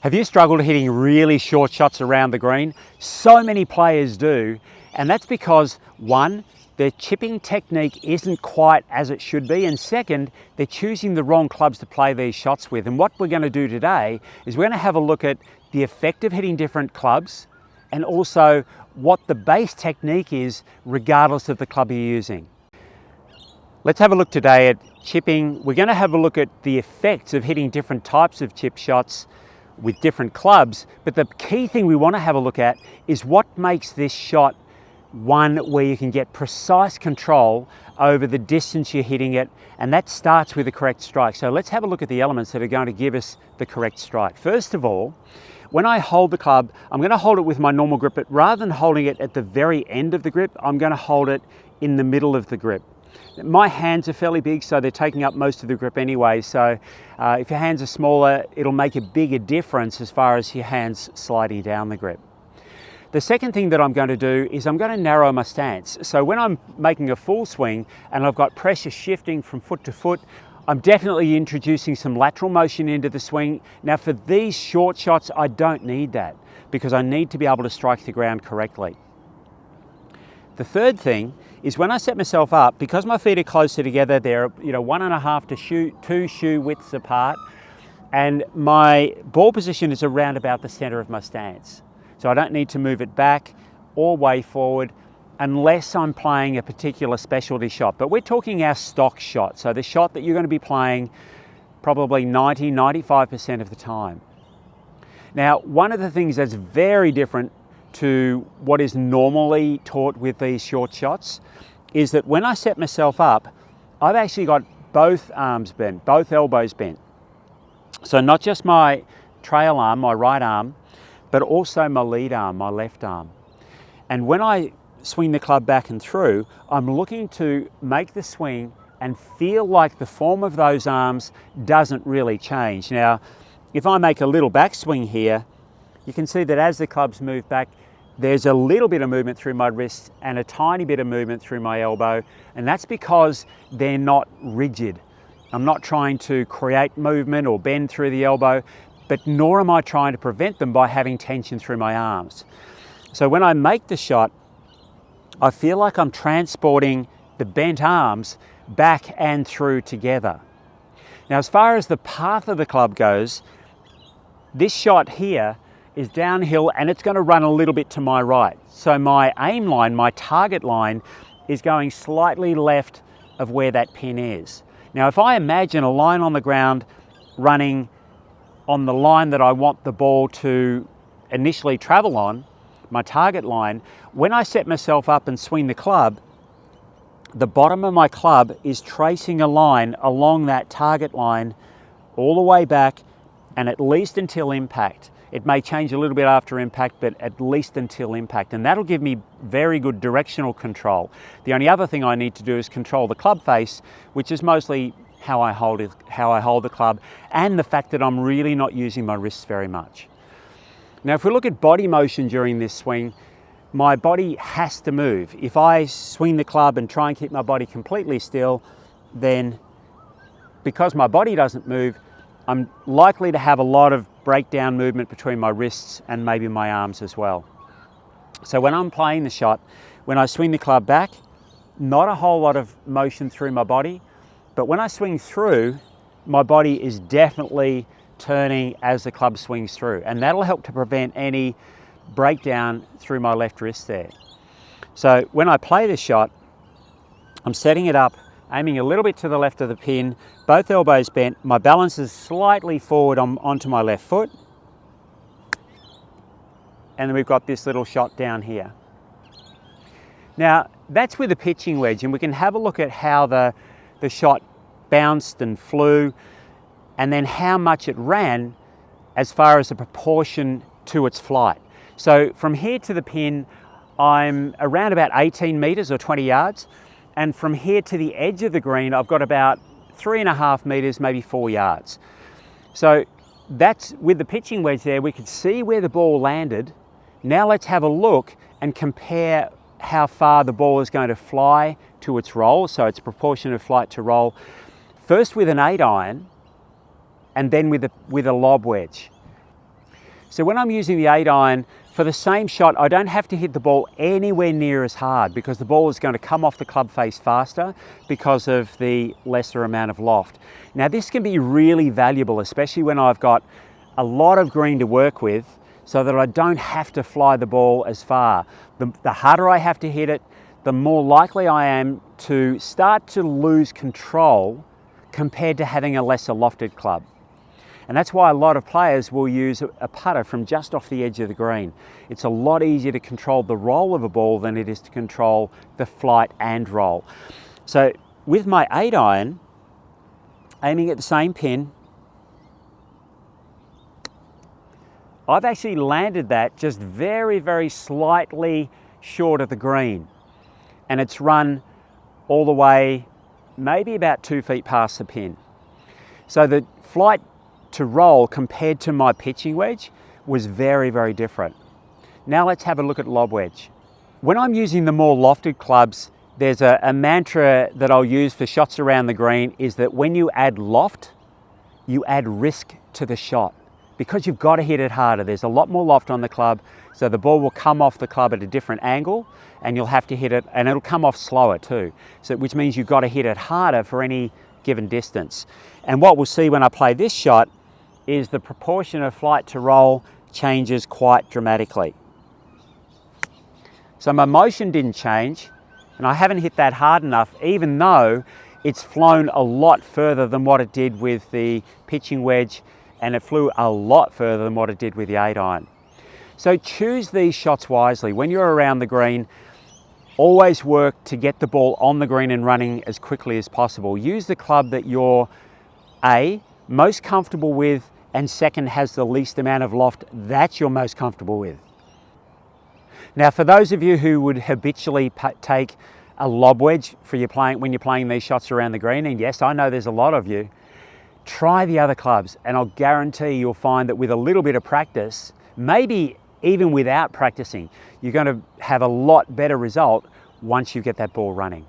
Have you struggled hitting really short shots around the green? So many players do, and that's because one, their chipping technique isn't quite as it should be, and second, they're choosing the wrong clubs to play these shots with. And what we're going to do today is we're going to have a look at the effect of hitting different clubs and also what the base technique is regardless of the club you're using. Let's have a look today at chipping. We're going to have a look at the effects of hitting different types of chip shots with different clubs, but the key thing we want to have a look at is what makes this shot one where you can get precise control over the distance you're hitting it, and that starts with the correct strike. So let's have a look at the elements that are going to give us the correct strike. First of all, when I hold the club, I'm going to hold it with my normal grip, but rather than holding it at the very end of the grip, I'm going to hold it in the middle of the grip. My hands are fairly big, so they're taking up most of the grip anyway, so if your hands are smaller, it'll make a bigger difference as far as your hands sliding down the grip. The second thing that I'm going to do is I'm going to narrow my stance. So when I'm making a full swing and I've got pressure shifting from foot to foot, I'm definitely introducing some lateral motion into the swing. Now for these short shots, I don't need that because I need to be able to strike the ground correctly. The third thing is when I set myself up, because my feet are closer together, they're 1.5 to 2 shoe widths apart, and my ball position is around about the center of my stance. So I don't need to move it back or way forward unless I'm playing a particular specialty shot. But we're talking our stock shot, so the shot that you're going to be playing probably 90-95% of the time. Now, one of the things that's very different to what is normally taught with these short shots is that when I set myself up, I've actually got both arms bent, both elbows bent. So not just my trail arm, my right arm, but also my lead arm, my left arm. And when I swing the club back and through, I'm looking to make the swing and feel like the form of those arms doesn't really change. Now, if I make a little backswing here, you can see that as the clubs move back, there's a little bit of movement through my wrist and a tiny bit of movement through my elbow, and that's because they're not rigid. I'm not trying to create movement or bend through the elbow, but nor am I trying to prevent them by having tension through my arms. So when I make the shot, I feel like I'm transporting the bent arms back and through together. Now, as far as the path of the club goes, this shot here is downhill and it's going to run a little bit to my right. So my aim line, my target line, is going slightly left of where that pin is. Now, if I imagine a line on the ground running on the line that I want the ball to initially travel on, my target line, when I set myself up and swing the club, the bottom of my club is tracing a line along that target line all the way back and at least until impact. It may change a little bit after impact, but at least until impact. And that'll give me very good directional control. The only other thing I need to do is control the club face, which is mostly how I hold the club, and the fact that I'm really not using my wrists very much. Now, if we look at body motion during this swing, my body has to move. If I swing the club and try and keep my body completely still, then because my body doesn't move, I'm likely to have a lot of breakdown movement between my wrists and maybe my arms as well. So when I'm playing the shot, when I swing the club back, not a whole lot of motion through my body, but when I swing through, my body is definitely turning as the club swings through, and that'll help to prevent any breakdown through my left wrist there. So when I play the shot, I'm setting it up, aiming a little bit to the left of the pin, both elbows bent, my balance is slightly forward onto my left foot, and then we've got this little shot down here. Now, that's with a pitching wedge, and we can have a look at how the shot bounced and flew, and then how much it ran as far as the proportion to its flight. So from here to the pin, I'm around about 18 meters or 20 yards. And from here to the edge of the green, I've got about 3.5 meters, maybe 4 yards. So that's with the pitching wedge there, we could see where the ball landed. Now let's have a look and compare how far the ball is going to fly to its roll. So it's proportion of flight to roll. First with an 8 iron, and then with a lob wedge. So when I'm using the 8-iron, for the same shot, I don't have to hit the ball anywhere near as hard because the ball is going to come off the club face faster because of the lesser amount of loft. Now this can be really valuable, especially when I've got a lot of green to work with, so that I don't have to fly the ball as far. The harder I have to hit it, the more likely I am to start to lose control compared to having a lesser lofted club. And that's why a lot of players will use a putter from just off the edge of the green. It's a lot easier to control the roll of a ball than it is to control the flight and roll. So with my 8-iron, aiming at the same pin, I've actually landed that just very, very slightly short of the green. And it's run all the way, maybe about 2 feet past the pin. So the flight to roll compared to my pitching wedge was very, very different. Now let's have a look at lob wedge. When I'm using the more lofted clubs, there's a mantra that I'll use for shots around the green is that when you add loft, you add risk to the shot. Because you've got to hit it harder. There's a lot more loft on the club, so the ball will come off the club at a different angle and you'll have to hit it, and it'll come off slower too. So, which means you've got to hit it harder for any given distance. And what we'll see when I play this shot is the proportion of flight to roll changes quite dramatically. So my motion didn't change, and I haven't hit that hard enough, even though it's flown a lot further than what it did with the pitching wedge, and it flew a lot further than what it did with the 8-iron. So choose these shots wisely. When you're around the green, always work to get the ball on the green and running as quickly as possible. Use the club that you're most comfortable with, and second, has the least amount of loft that you're most comfortable with. Now, for those of you who would habitually take a lob wedge when you're playing these shots around the green, and yes, I know there's a lot of you, try the other clubs, and I'll guarantee you'll find that with a little bit of practice, maybe even without practicing, you're going to have a lot better result once you get that ball running.